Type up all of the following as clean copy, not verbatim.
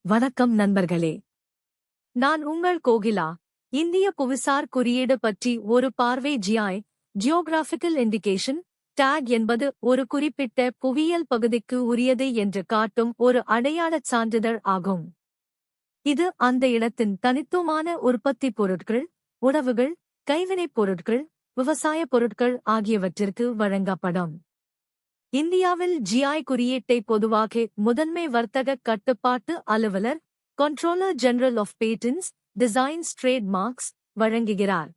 வணக்கம் நண்பர்களே. நான் உங்கள் கோகிலா. இந்திய புவிசார் குறியீடு பற்றி ஒரு பார்வை. ஜியோகிராபிக்கல் இண்டிகேஷன் டேக் என்பது ஒரு குறிப்பிட்ட புவியியல் பகுதிக்கு உரியது என்று காட்டும் ஒரு அடையாளச் சான்றிதழ் ஆகும். இது அந்த இடத்தின் தனித்துவமான உற்பத்திப் பொருட்கள், உணவுகள், கைவினைப் பொருட்கள், விவசாயப் பொருட்கள் ஆகியவற்றிற்கு வழங்கப்படும். இந்தியாவில் ஜிஐ குறியீட்டை பொதுவாக முதன்மை வர்த்தக கட்டுப்பாட்டு அலுவலர், controller general of patents, designs trade marks வழங்குகிறார்.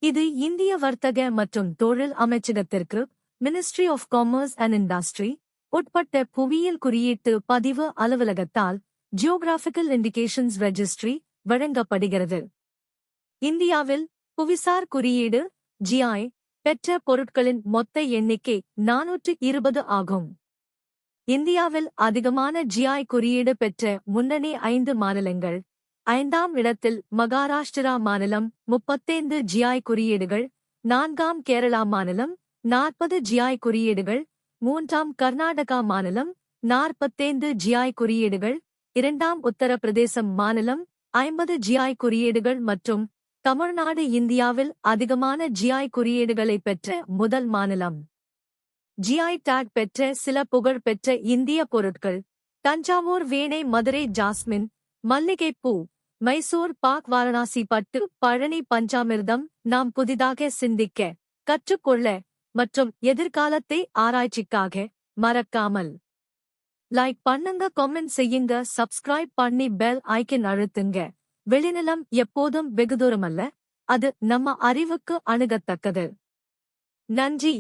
இது இந்திய வர்த்தக மற்றும் தொழில் அமைச்சகத்திற்கு, ministry of commerce and industry உட்பட்ட புவியியல் குறியீட்டு பதிவு அலுவலகத்தால் ஜியோகிராபிக்கல் இண்டிகேஷன்ஸ் ரெஜிஸ்ட்ரி வழங்கப்படுகிறது. இந்தியாவில் புவிசார் குறியீடு ஜிஐ பெற்ற பொருட்களின் மொத்த எண்ணிக்கை 420 ஆகும். இந்தியாவில் அதிகமான ஜிஐ குறியீடு பெற்ற முன்னணி 5 மாநிலங்கள். 5ஆம் இடத்தில் மகாராஷ்டிரா மாநிலம் 35 ஜிஐ குறியீடுகள், 4ஆம் கேரளா மாநிலம் 40 ஜிஐ குறியீடுகள், 3ஆம் கர்நாடகா மாநிலம் 45 ஜிஐ குறியீடுகள், 2ஆம் உத்தரப்பிரதேசம் மாநிலம் 50 ஜிஐ குறியீடுகள் மற்றும் தமிழ்நாடு இந்தியாவில் அதிகமான ஜிஐ குறியீடுகளை பெற்ற முதல் மாநிலம். ஜிஐ டேக் பெற்ற சில புகழ்பெற்ற இந்திய பொருட்கள்: தஞ்சாவூர் வீணை, மதுரை ஜாஸ்மின், மல்லிகைப்பூ, மைசூர் பாக், வாரணாசி பட்டு, பழனி பஞ்சாமிர்தம். நாம் புதிதாக சிந்திக்க, கற்றுக்கொள்ள மற்றும் எதிர்காலத்தை ஆராய்ச்சிக்காக மறக்காமல் லைக் பண்ணுங்க, கமெண்ட் செய்யுங்க, சப்ஸ்கிரைப் பண்ணி பெல் ஐக்கன் அழுத்துங்க. வெளிநிலம் எப்போதும் வெகுதூரமல்ல, அது நம்ம அறிவுக்கு அணுகத்தக்கது. நன்றி.